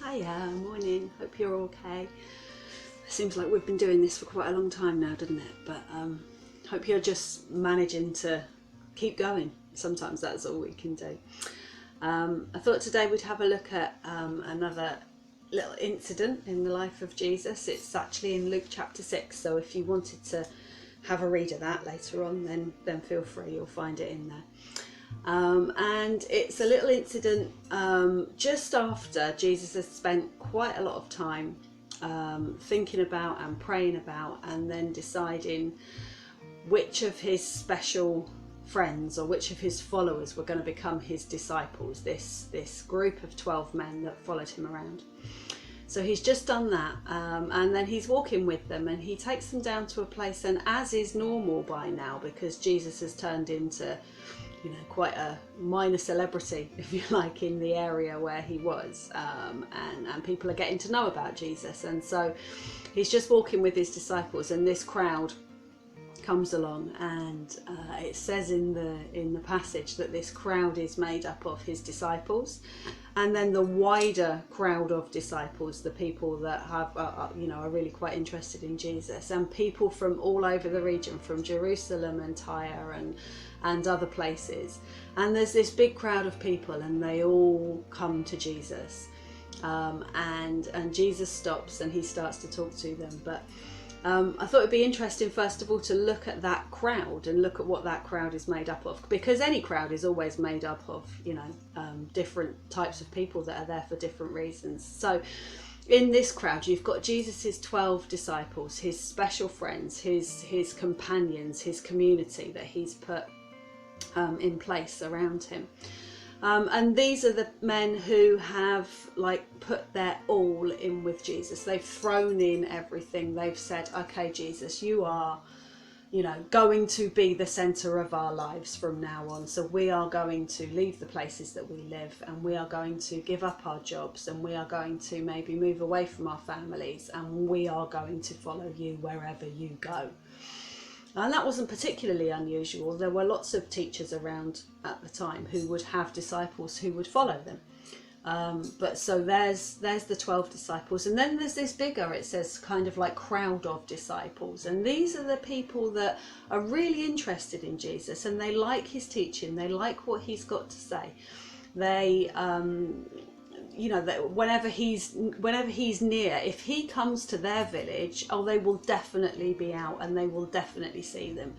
Hiya, morning. Hope you're okay. Seems like we've been doing this for quite a long time now, doesn't it? But hope you're just managing to keep going. Sometimes that's all we can do. I thought today we'd have a look at another little incident in the life of Jesus. It's actually in Luke chapter 6, so if you wanted to have a read of that later on, then feel free, you'll find it in there. And it's a little incident just after Jesus has spent quite a lot of time thinking about and praying about, and then deciding which of his special friends or which of his followers were going to become his disciples, this group of 12 men that followed him around. So he's just done that, and then he's walking with them, and he takes them down to a place, and as is normal by now, because Jesus has turned into, quite a minor celebrity, if you like, in the area where he was, and people are getting to know about Jesus. And so he's just walking with his disciples, and this crowd comes along, and it says in the passage that this crowd is made up of his disciples, and then the wider crowd of disciples, the people that are really quite interested in Jesus, and people from all over the region, from Jerusalem and Tyre and other places. And there's this big crowd of people, and they all come to Jesus, and Jesus stops and he starts to talk to them. But I thought it'd be interesting, first of all, to look at that crowd and look at what that crowd is made up of, because any crowd is always made up of, different types of people that are there for different reasons. So in this crowd, you've got Jesus's 12 disciples, his special friends, his companions, his community that he's put in place around him. And these are the men who have put their all in with Jesus. They've thrown in everything. They've said, okay, Jesus, you are, going to be the center of our lives from now on. So we are going to leave the places that we live, and we are going to give up our jobs, and we are going to maybe move away from our families, and we are going to follow you wherever you go. And that wasn't particularly unusual. There were lots of teachers around at the time who would have disciples who would follow them. But so there's the 12 disciples. And then there's this bigger, it says, kind of like crowd of disciples. And these are the people that are really interested in Jesus, and they like his teaching. They like what he's got to say. They, that whenever he's near, if he comes to their village, they will definitely be out, and they will definitely see them.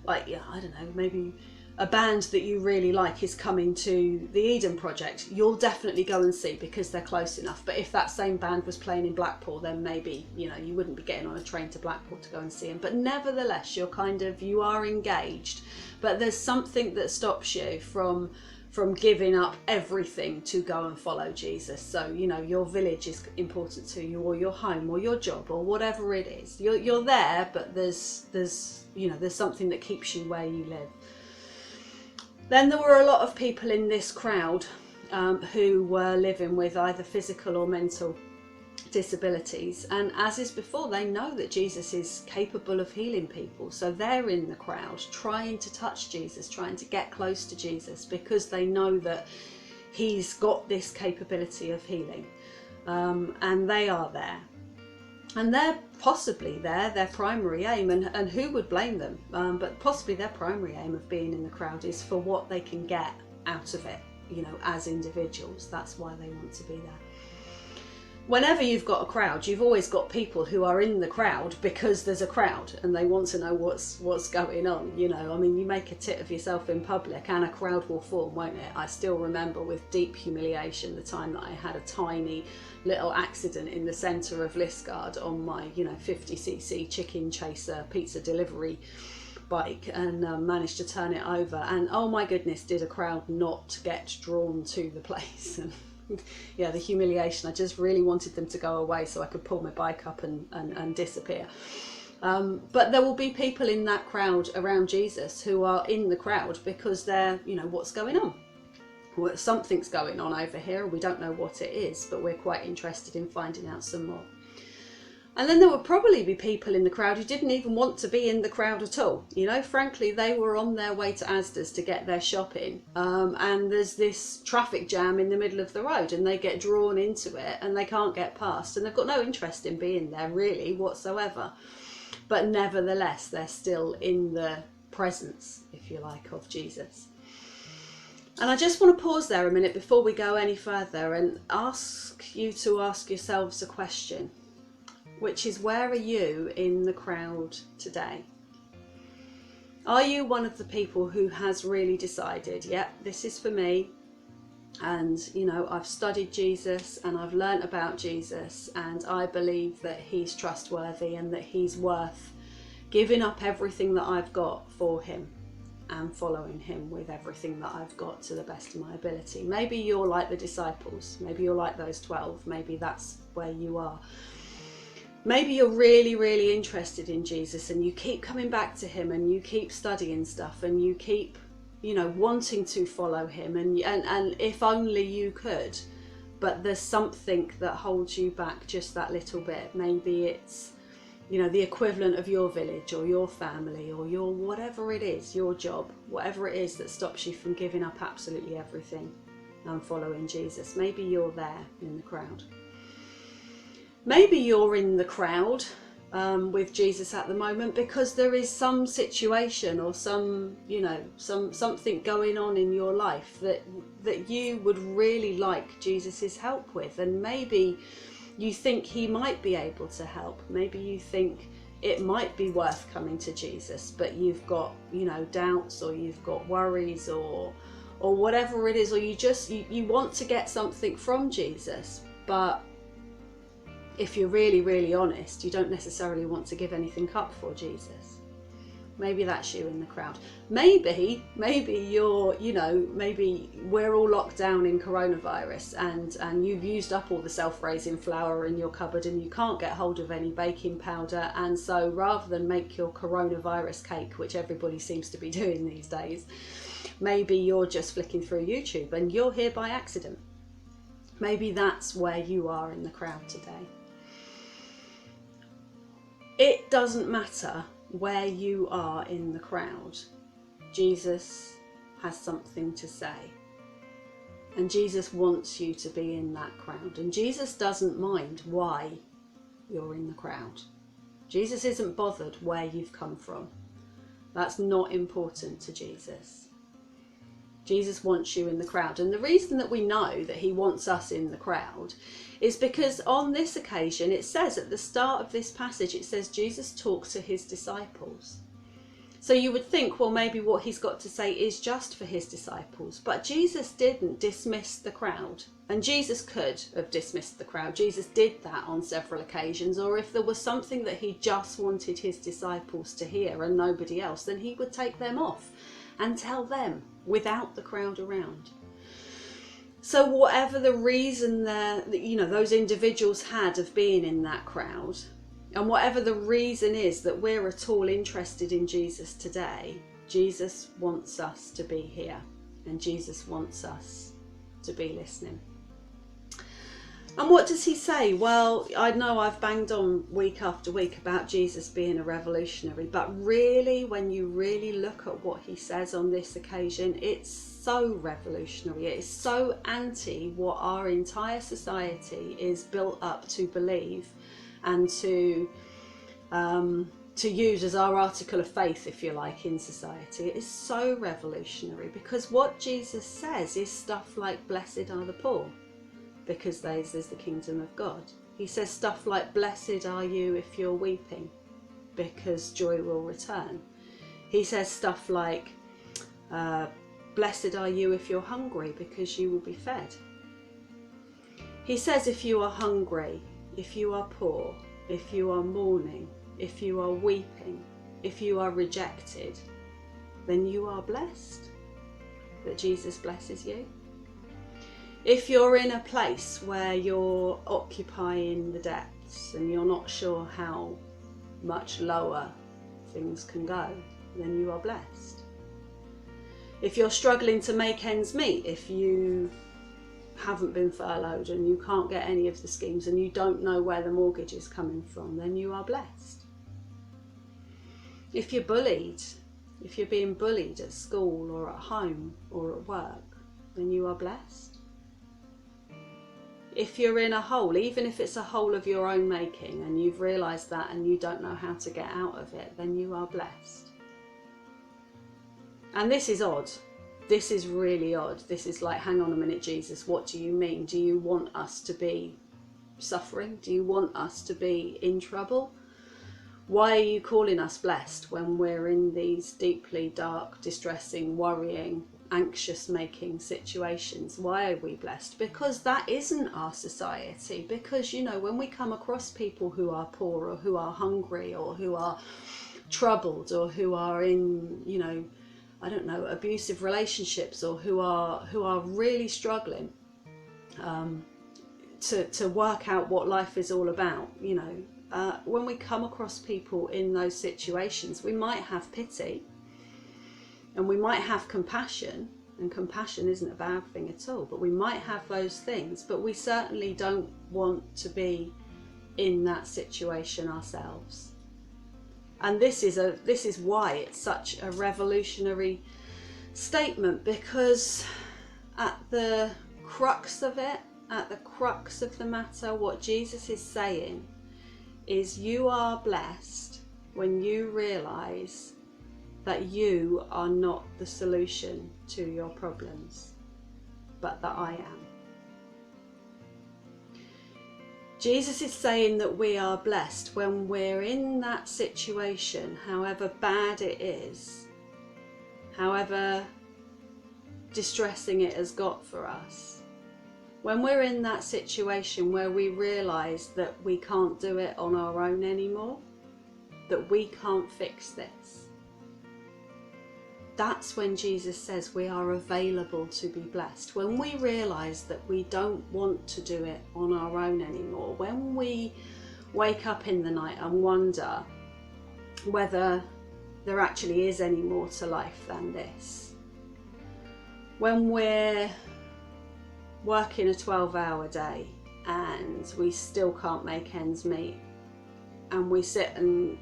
I don't know, maybe a band that you really like is coming to the Eden Project, you'll definitely go and see because they're close enough. But if that same band was playing in Blackpool, then maybe you wouldn't be getting on a train to Blackpool to go and see them. But nevertheless, you are engaged, but there's something that stops you from giving up everything to go and follow Jesus. So your village is important to you, or your home, or your job, or whatever it is. You're there, but there's something that keeps you where you live. Then there were a lot of people in this crowd who were living with either physical or mental disabilities, and as is before, they know that Jesus is capable of healing people, so they're in the crowd trying to touch Jesus, trying to get close to Jesus, because they know that he's got this capability of healing, and they are there, and they're possibly their primary aim, and who would blame them, but possibly their primary aim of being in the crowd is for what they can get out of it, as individuals. That's why they want to be there. Whenever you've got a crowd, you've always got people who are in the crowd because there's a crowd and they want to know what's going on. You make a tit of yourself in public and a crowd will form, won't it? I still remember with deep humiliation the time that I had a tiny little accident in the centre of Liskeard on my 50cc chicken chaser pizza delivery bike, and managed to turn it over, and oh my goodness, did a crowd not get drawn to the place. And the humiliation, I just really wanted them to go away so I could pull my bike up and disappear. But there will be people in that crowd around Jesus who are in the crowd because they're, what's going on? Well, something's going on over here, we don't know what it is, but we're quite interested in finding out some more. And then there would probably be people in the crowd who didn't even want to be in the crowd at all. You know, frankly, they were on their way to Asda's to get their shopping. And there's this traffic jam in the middle of the road and they get drawn into it and they can't get past. And they've got no interest in being there really whatsoever. But nevertheless, they're still in the presence, if you like, of Jesus. And I just want to pause there a minute before we go any further and ask you to ask yourselves a question, which is, where are you in the crowd today? Are you one of the people who has really decided, yep, this is for me, and you know, I've studied Jesus and I've learnt about Jesus and I believe that he's trustworthy and that he's worth giving up everything that I've got for him and following him with everything that I've got to the best of my ability? Maybe you're like the disciples, maybe you're like those 12, maybe that's where you are. Maybe you're really, really interested in Jesus and you keep coming back to him and you keep studying stuff and you keep, you know, wanting to follow him and if only you could, but there's something that holds you back just that little bit. Maybe it's, you know, the equivalent of your village or your family or your whatever it is, your job, whatever it is that stops you from giving up absolutely everything and following Jesus. Maybe you're there in the crowd. Maybe you're in the crowd with Jesus at the moment because there is some situation or some, you know, something going on in your life that you would really like Jesus's help with, and maybe you think he might be able to help. Maybe you think it might be worth coming to Jesus, but you've got, you know, doubts or you've got worries or whatever it is, or you want to get something from Jesus, but if you're really, really honest, you don't necessarily want to give anything up for Jesus. Maybe that's you in the crowd. Maybe you're, you know, maybe we're all locked down in coronavirus and you've used up all the self-raising flour in your cupboard and you can't get hold of any baking powder, and so rather than make your coronavirus cake, which everybody seems to be doing these days, maybe you're just flicking through YouTube and you're here by accident. Maybe that's where you are in the crowd today. It doesn't matter where you are in the crowd. Jesus has something to say. And Jesus wants you to be in that crowd. And Jesus doesn't mind why you're in the crowd. Jesus isn't bothered where you've come from. That's not important to Jesus. Jesus wants you in the crowd. And the reason that we know that he wants us in the crowd is because on this occasion, it says at the start of this passage, it says Jesus talks to his disciples. So you would think, well, maybe what he's got to say is just for his disciples. But Jesus didn't dismiss the crowd. And Jesus could have dismissed the crowd. Jesus did that on several occasions. Or if there was something that he just wanted his disciples to hear and nobody else, then he would take them off and tell them without the crowd around. So whatever the reason those individuals had of being in that crowd, and whatever the reason is that we're at all interested in Jesus today, Jesus wants us to be here and Jesus wants us to be listening. And what does he say? Well, I know I've banged on week after week about Jesus being a revolutionary, but really, when you really look at what he says on this occasion, it's so revolutionary. It is so anti what our entire society is built up to believe and to use as our article of faith, if you like, in society. It is so revolutionary because what Jesus says is stuff like, blessed are the poor, because theirs is the kingdom of God. He says stuff like, blessed are you if you're weeping, because joy will return. He says stuff like, blessed are you if you're hungry, because you will be fed. He says if you are hungry, if you are poor, if you are mourning, if you are weeping, if you are rejected, then you are blessed, that Jesus blesses you. If you're in a place where you're occupying the depths and you're not sure how much lower things can go, then you are blessed. If you're struggling to make ends meet, if you haven't been furloughed and you can't get any of the schemes and you don't know where the mortgage is coming from, then you are blessed. If you're bullied, if you're being bullied at school or at home or at work, then you are blessed. If you're in a hole, even if it's a hole of your own making and you've realised that and you don't know how to get out of it, then you are blessed. And this is odd. This is really odd. This is like, hang on a minute, Jesus, what do you mean? Do you want us to be suffering? Do you want us to be in trouble? Why are you calling us blessed when we're in these deeply dark, distressing, worrying, anxious making situations? Why are we blessed? Because that isn't our society. Because, you know, when we come across people who are poor or who are hungry or who are troubled or who are in, you know, I don't know, abusive relationships, or who are really struggling to work out what life is all about, you know, when we come across people in those situations, we might have pity and we might have compassion, and compassion isn't a bad thing at all, but we might have those things, but we certainly don't want to be in that situation ourselves. And this is why it's such a revolutionary statement, because at the crux of it, at the crux of the matter, what Jesus is saying is you are blessed when you realise that you are not the solution to your problems, but that I am. Jesus is saying that we are blessed when we're in that situation, however bad it is, however distressing it has got for us. When we're in that situation where we realise that we can't do it on our own anymore, that we can't fix this, that's when Jesus says we are available to be blessed. When we realise that we don't want to do it on our own anymore, when we wake up in the night and wonder whether there actually is any more to life than this, when we're working a 12-hour day and we still can't make ends meet, and we sit and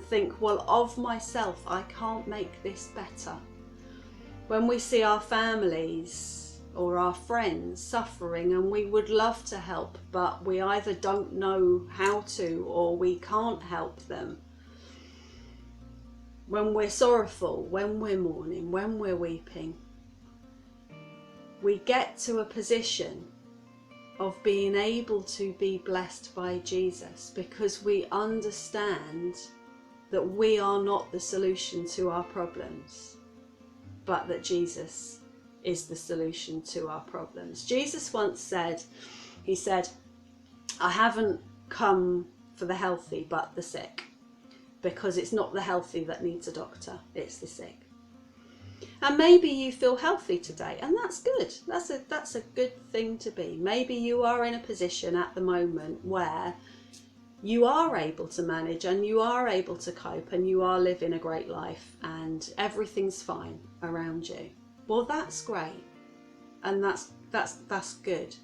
think, well, of myself, I can't make this better. When we see our families or our friends suffering and we would love to help, but we either don't know how to or we can't help them. When we're sorrowful, when we're mourning, when we're weeping, we get to a position of being able to be blessed by Jesus, because we understand that we are not the solution to our problems, but that Jesus is the solution to our problems. Jesus once said, he said, I haven't come for the healthy but the sick, because it's not the healthy that needs a doctor, it's the sick. And maybe you feel healthy today, and that's good. That's a good thing to be. Maybe you are in a position at the moment where you are able to manage and you are able to cope and you are living a great life and everything's fine around you. Well, that's great, and that's good.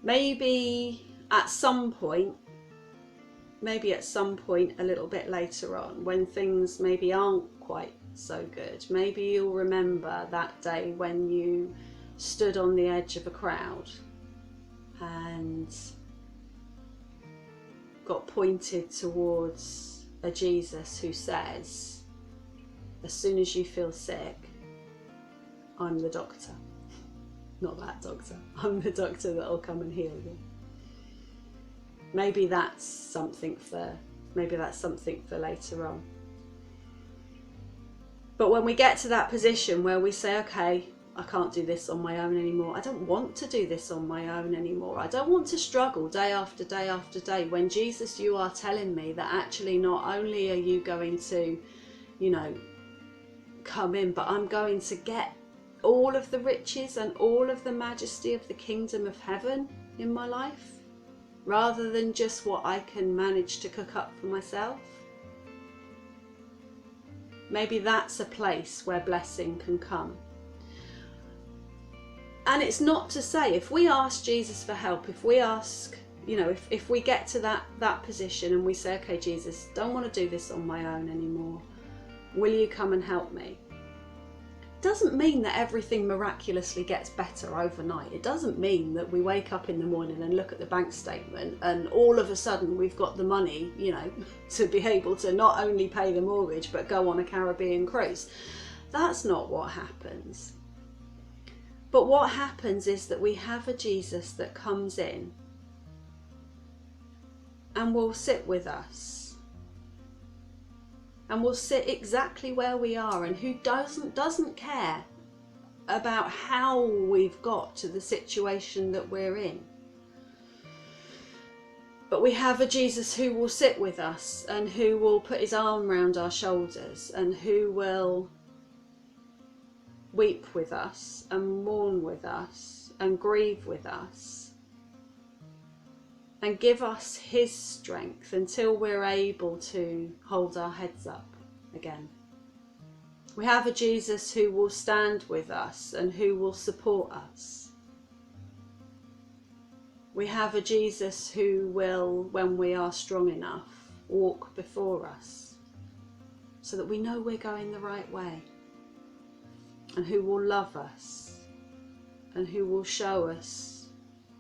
Maybe at some point a little bit later on, when things maybe aren't quite so good, maybe you'll remember that day when you stood on the edge of a crowd and got pointed towards a Jesus who says, as soon as you feel sick, I'm the doctor. Not that doctor. I'm the doctor that'll come and heal you. Maybe that's something for later on. But when we get to that position where we say, okay, I can't do this on my own anymore. I don't want to do this on my own anymore. I don't want to struggle day after day after day. When Jesus, you are telling me that actually not only are you going to, come in, but I'm going to get all of the riches and all of the majesty of the kingdom of heaven in my life, rather than just what I can manage to cook up for myself. Maybe that's a place where blessing can come. And it's not to say, if we ask Jesus for help, if we ask, you know, if we get to that position and we say, okay, Jesus, don't want to do this on my own anymore, will you come and help me? Doesn't mean that everything miraculously gets better overnight. It doesn't mean that we wake up in the morning and look at the bank statement and all of a sudden we've got the money, you know, to be able to not only pay the mortgage but go on a Caribbean cruise. That's not what happens. But what happens is that we have a Jesus that comes in and will sit with us. And will sit exactly where we are, and who doesn't care about how we've got to the situation that we're in. But we have a Jesus who will sit with us and who will put his arm around our shoulders and who will weep with us and mourn with us and grieve with us and give us his strength until we're able to hold our heads up again. We have a Jesus who will stand with us and who will support us. We have a Jesus who will, when we are strong enough, walk before us so that we know we're going the right way, and who will love us and who will show us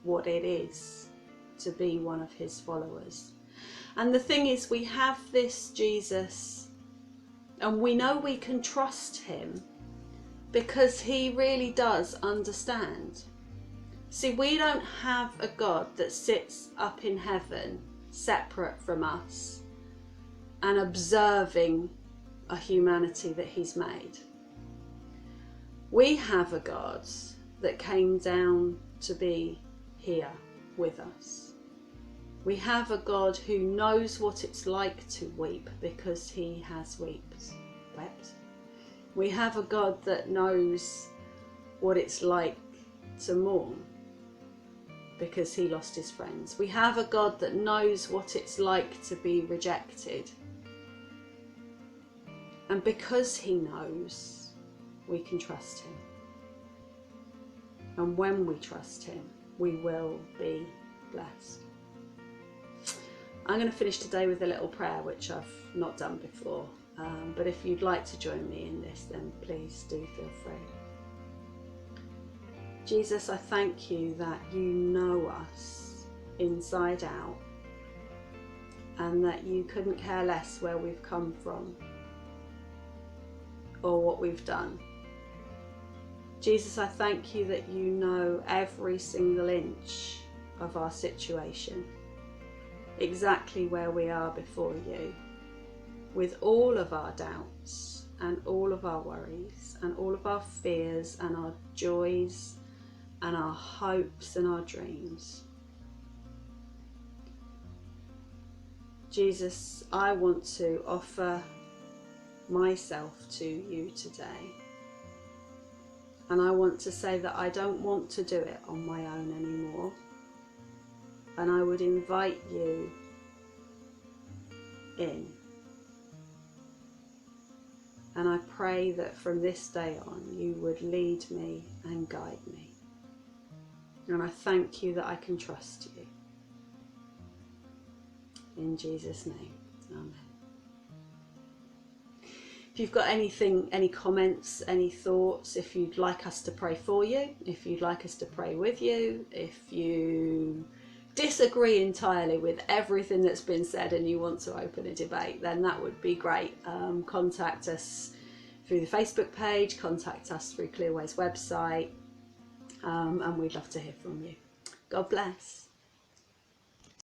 what it is to be one of his followers. And the thing is, we have this Jesus and we know we can trust him because he really does understand. See, we don't have a God that sits up in heaven separate from us and observing a humanity that he's made. We have a God that came down to be here with us. We have a God who knows what it's like to weep because he has wept. We have a God that knows what it's like to mourn because he lost his friends. We have a God that knows what it's like to be rejected. And because he knows, we can trust him. And when we trust him, we will be blessed. I'm going to finish today with a little prayer which I've not done before, but if you'd like to join me in this, then please do feel free. Jesus, I thank you that you know us inside out and that you couldn't care less where we've come from or what we've done. Jesus, I thank you that you know every single inch of our situation, exactly where we are before you, with all of our doubts and all of our worries and all of our fears and our joys and our hopes and our dreams. Jesus, I want to offer myself to you today. And I want to say that I don't want to do it on my own anymore. And I would invite you in. And I pray that from this day on you would lead me and guide me. And I thank you that I can trust you. In Jesus' name, amen. If you've got anything, any comments, any thoughts, if you'd like us to pray for you, if you'd like us to pray with you, if you disagree entirely with everything that's been said and you want to open a debate, then that would be great. Contact us through the Facebook page, contact us through CleerWay's website, and we'd love to hear from you. God bless.